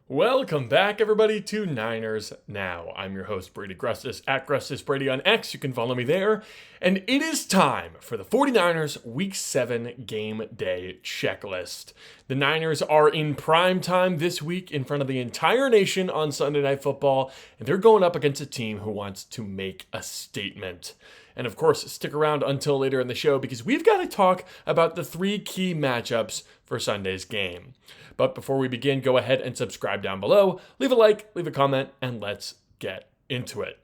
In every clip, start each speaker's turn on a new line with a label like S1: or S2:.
S1: Welcome back, everybody, to Niners Now. I'm your host, Brady Grustas, at Grustas Brady on X. You can follow me there. And it is time for the 49ers Week 7 Game Day Checklist. The Niners are in prime time this week in front of the entire nation on Sunday Night Football, and they're going up against a team who wants to make a statement. And of course, stick around until later in the show because we've got to talk about the three key matchups for Sunday's game. But before we begin, go ahead and subscribe down below, leave a like, leave a comment, and let's get into it.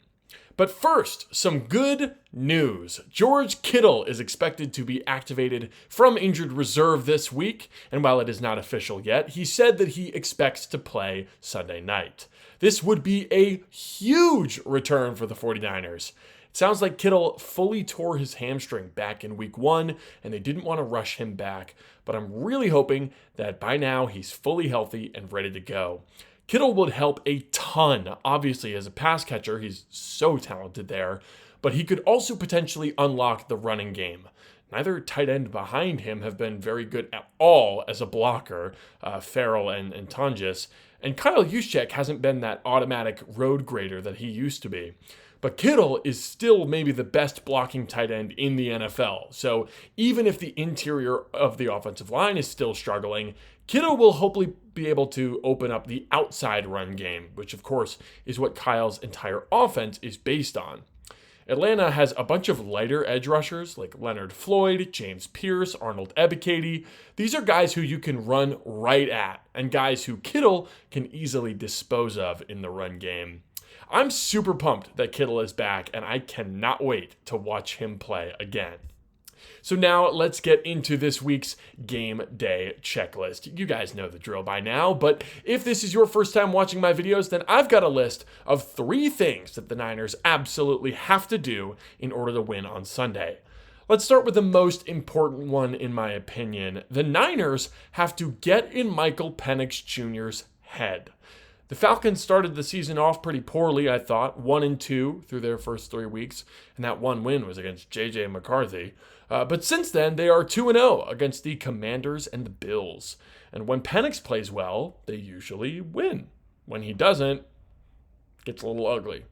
S1: But first, some good news. George Kittle is expected to be activated from injured reserve this week, and while it is not official yet, he said that he expects to play Sunday night. This would be a huge return for the 49ers. It sounds like Kittle fully tore his hamstring back in week 1, and they didn't want to rush him back, but I'm really hoping that by now he's fully healthy and ready to go. Kittle would help a ton. Obviously, as a pass catcher, he's so talented there, but he could also potentially unlock the running game. Neither tight end behind him have been very good at all as a blocker, Farrell and Tonjes, and Kyle Juszczyk hasn't been that automatic road grader that he used to be. But Kittle is still maybe the best blocking tight end in the NFL. So even if the interior of the offensive line is still struggling, Kittle will hopefully be able to open up the outside run game, which of course is what Kyle's entire offense is based on. Atlanta has a bunch of lighter edge rushers like Leonard Floyd, James Pierce, Arnold Ebiketie. These are guys who you can run right at and guys who Kittle can easily dispose of in the run game. I'm super pumped that Kittle is back, and I cannot wait to watch him play again. So now let's get into this week's game day checklist. You guys know the drill by now, but if this is your first time watching my videos, then I've got a list of 3 things that the Niners absolutely have to do in order to win on Sunday. Let's start with the most important one in my opinion. The Niners have to get in Michael Penix Jr.'s head. The Falcons started the season off pretty poorly, I thought, 1-2 through their first 3 weeks, and that one win was against J.J. McCarthy. But since then, they are 2-0 against the Commanders and the Bills. And when Penix plays well, they usually win. When he doesn't, it gets a little ugly.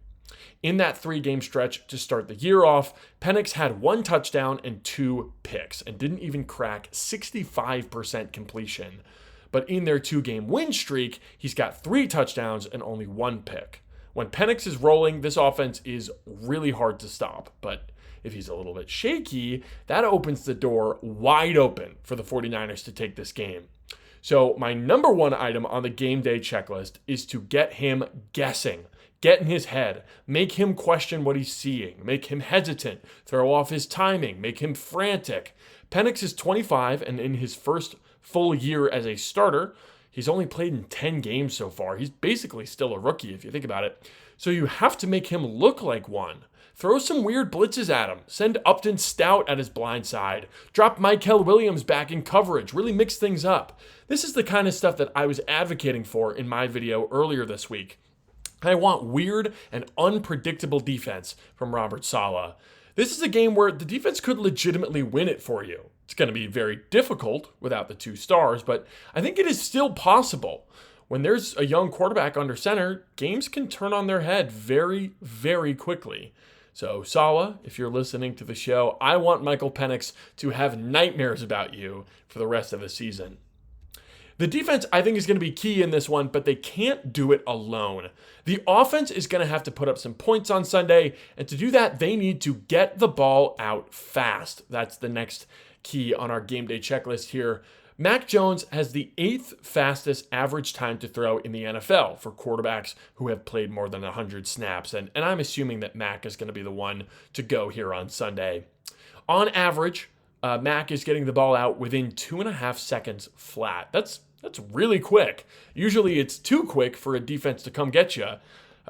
S1: In that 3-game stretch to start the year off, Penix had 1 touchdown and 2 picks, and didn't even crack 65% completion. But in their 2-game win streak, he's got 3 touchdowns and only 1 pick. When Penix is rolling, this offense is really hard to stop. But if he's a little bit shaky, that opens the door wide open for the 49ers to take this game. So my number 1 item on the game day checklist is to get him guessing. Get in his head. Make him question what he's seeing. Make him hesitant. Throw off his timing. Make him frantic. Penix is 25, and in his first full year as a starter, he's only played in 10 games so far. He's basically still a rookie if you think about it. So you have to make him look like one. Throw some weird blitzes at him. Send Upton Stout at his blind side. Drop Mykel Williams back in coverage. Really mix things up. This is the kind of stuff that I was advocating for in my video earlier this week. I want weird and unpredictable defense from Robert Saleh. This is a game where the defense could legitimately win it for you. It's going to be very difficult without the 2 stars, but I think it is still possible. When there's a young quarterback under center, games can turn on their head very, very quickly. So Saleh, if you're listening to the show, I want Michael Penix to have nightmares about you for the rest of the season. The defense, I think, is going to be key in this one, but they can't do it alone. The offense is going to have to put up some points on Sunday, and to do that, they need to get the ball out fast. That's the next key on our game day checklist here. Mac Jones has the 8th fastest average time to throw in the NFL for quarterbacks who have played more than 100 snaps, and I'm assuming that Mac is going to be the one to go here on Sunday. On average, Mac is getting the ball out within 2.5 seconds flat. That's really quick. Usually it's too quick for a defense to come get you.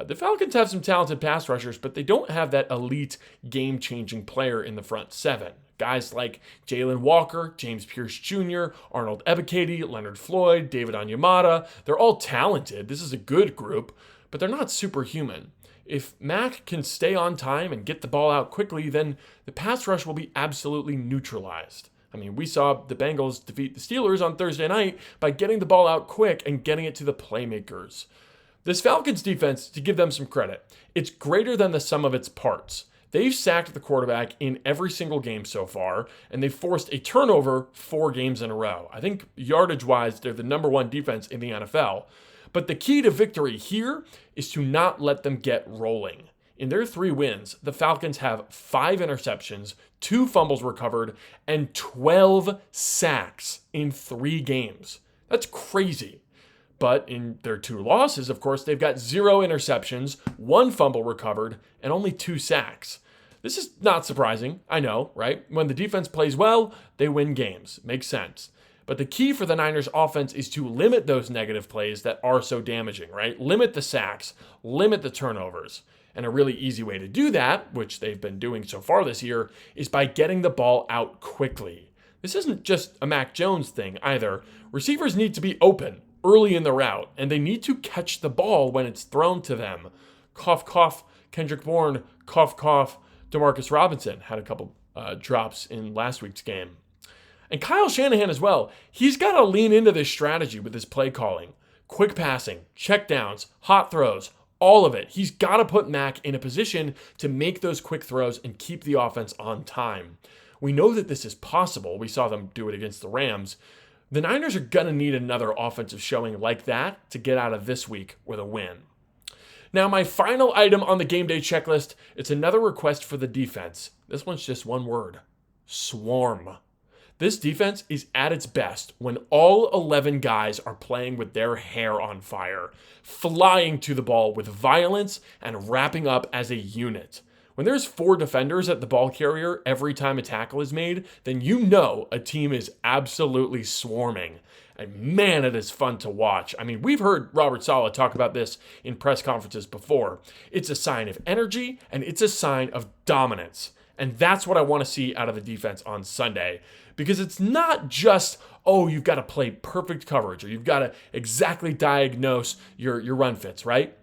S1: The Falcons have some talented pass rushers, but they don't have that elite game-changing player in the front 7. Guys like Jalen Walker, James Pierce Jr., Arnold Ebiketie, Leonard Floyd, David Onyemata, they're all talented. This is a good group, but they're not superhuman. If Mac can stay on time and get the ball out quickly, then the pass rush will be absolutely neutralized. I mean, we saw the Bengals defeat the Steelers on Thursday night by getting the ball out quick and getting it to the playmakers. This Falcons defense, to give them some credit, it's greater than the sum of its parts. They've sacked the quarterback in every single game so far, and they've forced a turnover 4 games in a row. I think yardage-wise, they're the number 1 defense in the NFL. But the key to victory here is to not let them get rolling. In their 3 wins, the Falcons have 5 interceptions, 2 fumbles recovered, and 12 sacks in 3 games. That's crazy. But in their 2 losses, of course, they've got 0 interceptions, 1 fumble recovered, and only 2 sacks. This is not surprising, I know, right? When the defense plays well, they win games. Makes sense. But the key for the Niners offense is to limit those negative plays that are so damaging, right? Limit the sacks, limit the turnovers. And a really easy way to do that, which they've been doing so far this year, is by getting the ball out quickly. This isn't just a Mac Jones thing either. Receivers need to be open early in the route, and they need to catch the ball when it's thrown to them. Cough, cough, Kendrick Bourne, cough, cough, Demarcus Robinson had a couple drops in last week's game. And Kyle Shanahan as well, he's got to lean into this strategy with his play calling. Quick passing, check downs, hot throws, all of it. He's got to put Mac in a position to make those quick throws and keep the offense on time. We know that this is possible. We saw them do it against the Rams. The Niners are going to need another offensive showing like that to get out of this week with a win. Now, my final item on the game day checklist, it's another request for the defense. This one's just one word: swarm. This defense is at its best when all 11 guys are playing with their hair on fire, flying to the ball with violence and wrapping up as a unit. When there's 4 defenders at the ball carrier every time a tackle is made, then you know a team is absolutely swarming. And man, it is fun to watch. I mean, we've heard Robert Saleh talk about this in press conferences before. It's a sign of energy, and it's a sign of dominance. And that's what I want to see out of the defense on Sunday. Because it's not just, oh, you've got to play perfect coverage, or you've got to exactly diagnose your run fits, right?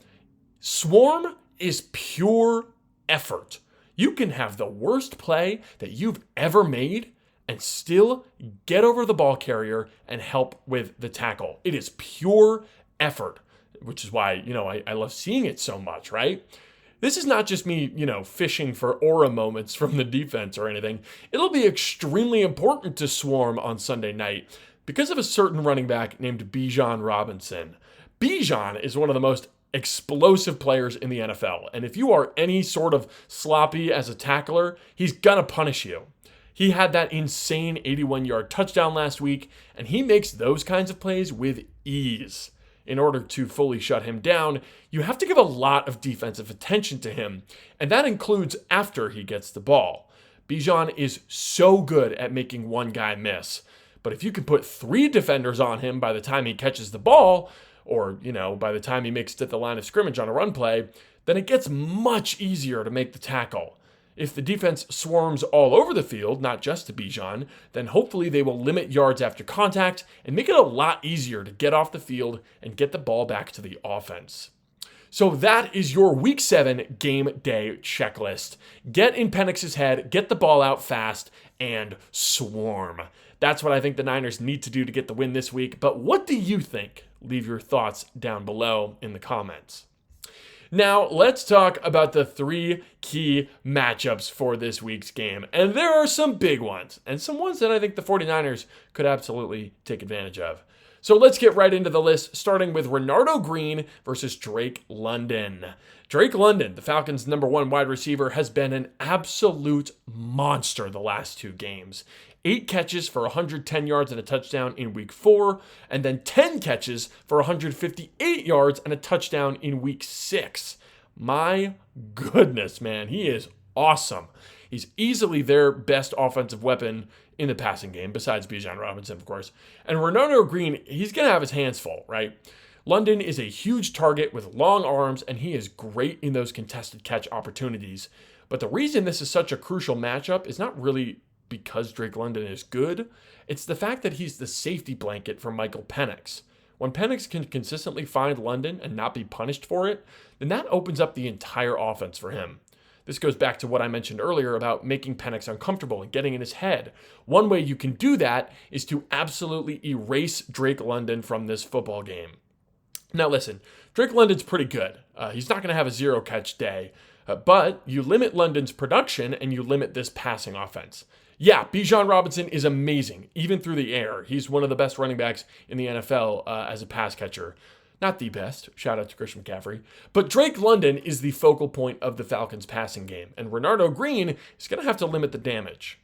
S1: Swarm is pure effort. You can have the worst play that you've ever made and still get over the ball carrier and help with the tackle. It is pure effort, which is why, I love seeing it so much, right? This is not just me, fishing for aura moments from the defense or anything. It'll be extremely important to swarm on Sunday night because of a certain running back named Bijan Robinson. Bijan is one of the most explosive players in the NFL. And if you are any sort of sloppy as a tackler, he's gonna punish you. He had that insane 81-yard touchdown last week, and he makes those kinds of plays with ease. In order to fully shut him down, you have to give a lot of defensive attention to him, and that includes after he gets the ball. Bijan is so good at making one guy miss, but if you can put 3 defenders on him by the time he catches the ball, or, by the time he makes it to the line of scrimmage on a run play, then it gets much easier to make the tackle. If the defense swarms all over the field, not just to Bijan, then hopefully they will limit yards after contact and make it a lot easier to get off the field and get the ball back to the offense. So that is your Week 7 game day checklist. Get in Penix's head, get the ball out fast, and swarm. That's what I think the Niners need to do to get the win this week. But what do you think? Leave your thoughts down below in the comments. Now, let's talk about the 3 key matchups for this week's game. And there are some big ones, and some ones that I think the 49ers could absolutely take advantage of. So let's get right into the list, starting with Renardo Green versus Drake London. Drake London, the Falcons' #1 wide receiver, has been an absolute monster the last 2 games. 8 catches for 110 yards and a touchdown in Week 4, and then 10 catches for 158 yards and a touchdown in Week 6. My goodness, man, he is awesome. He's easily their best offensive weapon in the passing game, besides Bijan Robinson, of course. And Renardo Green, he's going to have his hands full, right? London is a huge target with long arms, and he is great in those contested catch opportunities. But the reason this is such a crucial matchup is not really because Drake London is good. It's the fact that he's the safety blanket for Michael Penix. When Penix can consistently find London and not be punished for it, then that opens up the entire offense for him. This goes back to what I mentioned earlier about making Penix uncomfortable and getting in his head. One way you can do that is to absolutely erase Drake London from this football game. Now listen, Drake London's pretty good. He's not going to have a zero catch day, but you limit London's production and you limit this passing offense. Yeah, Bijan Robinson is amazing, even through the air. He's one of the best running backs in the NFL as a pass catcher. Not the best, shout out to Christian McCaffrey. But Drake London is the focal point of the Falcons' passing game, and Renardo Green is going to have to limit the damage.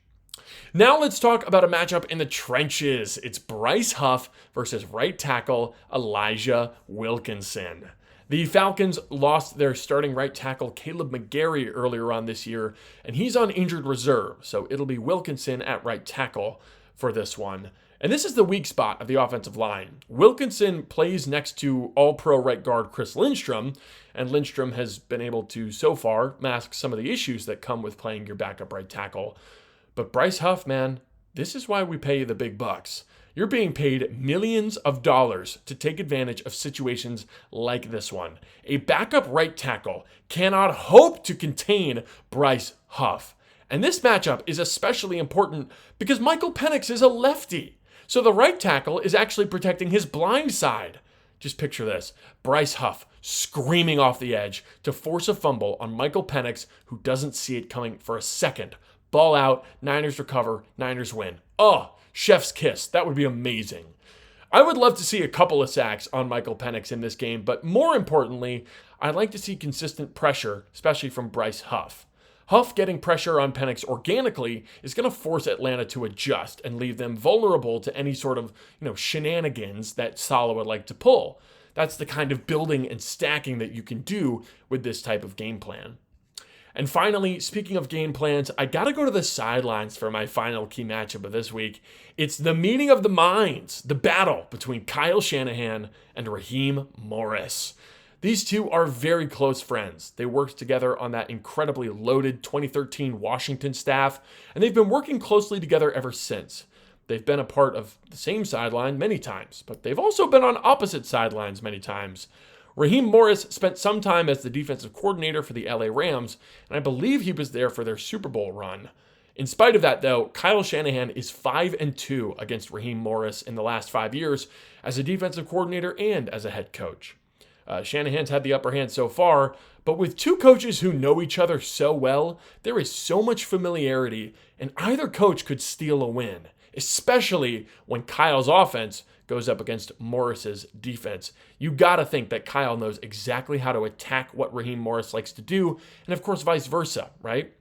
S1: Now let's talk about a matchup in the trenches. It's Bryce Huff versus right tackle Elijah Wilkinson. The Falcons lost their starting right tackle Caleb McGarry earlier on this year, and he's on injured reserve, so it'll be Wilkinson at right tackle for this one. And this is the weak spot of the offensive line. Wilkinson plays next to all-pro right guard Chris Lindstrom, and Lindstrom has been able to, so far, mask some of the issues that come with playing your backup right tackle. But Bryce Huff, man, this is why we pay you the big bucks. You're being paid millions of dollars to take advantage of situations like this one. A backup right tackle cannot hope to contain Bryce Huff. And this matchup is especially important because Michael Penix is a lefty. So the right tackle is actually protecting his blind side. Just picture this. Bryce Huff screaming off the edge to force a fumble on Michael Penix, who doesn't see it coming for a second. Ball out, Niners recover, Niners win. Oh, chef's kiss. That would be amazing. I would love to see a couple of sacks on Michael Penix in this game, but more importantly, I'd like to see consistent pressure, especially from Bryce Huff. Huff getting pressure on Penix organically is going to force Atlanta to adjust and leave them vulnerable to any sort of, shenanigans that Saleh would like to pull. That's the kind of building and stacking that you can do with this type of game plan. And finally, speaking of game plans, I got to go to the sidelines for my final key matchup of this week. It's the meeting of the minds, the battle between Kyle Shanahan and Raheem Morris. These two are very close friends. They worked together on that incredibly loaded 2013 Washington staff, and they've been working closely together ever since. They've been a part of the same sideline many times, but they've also been on opposite sidelines many times. Raheem Morris spent some time as the defensive coordinator for the LA Rams, and I believe he was there for their Super Bowl run. In spite of that, though, Kyle Shanahan is 5-2 against Raheem Morris in the last 5 years as a defensive coordinator and as a head coach. Shanahan's had the upper hand so far, but with two coaches who know each other so well, there is so much familiarity, and either coach could steal a win, especially when Kyle's offense goes up against Morris's defense. You gotta think that Kyle knows exactly how to attack what Raheem Morris likes to do, and of course vice versa, right?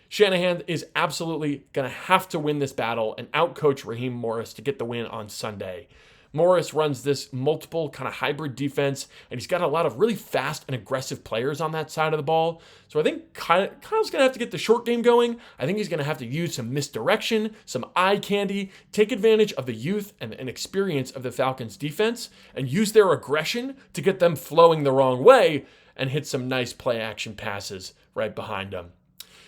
S1: Shanahan is absolutely gonna have to win this battle and outcoach Raheem Morris to get the win on Sunday. Morris runs this multiple kind of hybrid defense, and he's got a lot of really fast and aggressive players on that side of the ball. So I think Kyle's going to have to get the short game going. I think he's going to have to use some misdirection, some eye candy, take advantage of the youth and experience of the Falcons defense, and use their aggression to get them flowing the wrong way and hit some nice play action passes right behind them.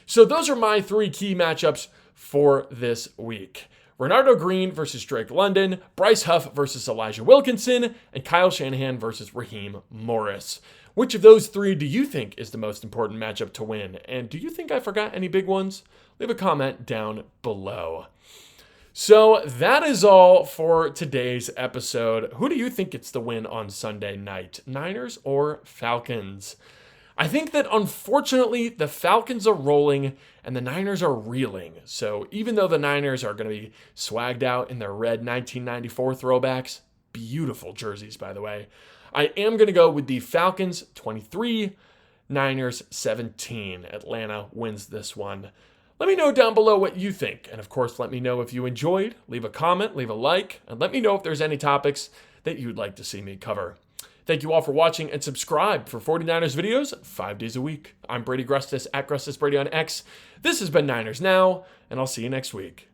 S1: So those are my 3 key matchups for this week. Renardo Green versus Drake London, Bryce Huff versus Elijah Wilkinson, and Kyle Shanahan versus Raheem Morris. Which of those 3 do you think is the most important matchup to win? And do you think I forgot any big ones? Leave a comment down below. So that is all for today's episode. Who do you think gets the win on Sunday night? Niners or Falcons? I think that unfortunately the Falcons are rolling and the Niners are reeling. So even though the Niners are going to be swagged out in their red 1994 throwbacks, beautiful jerseys by the way, I am going to go with the Falcons 23, Niners 17. Atlanta wins this one. Let me know down below what you think. And of course, let me know if you enjoyed. Leave a comment, leave a like, and let me know if there's any topics that you'd like to see me cover. Thank you all for watching, and subscribe for 49ers videos 5 days a week. I'm Brady Grustas at Grustas Brady on X. This has been Niners Now, and I'll see you next week.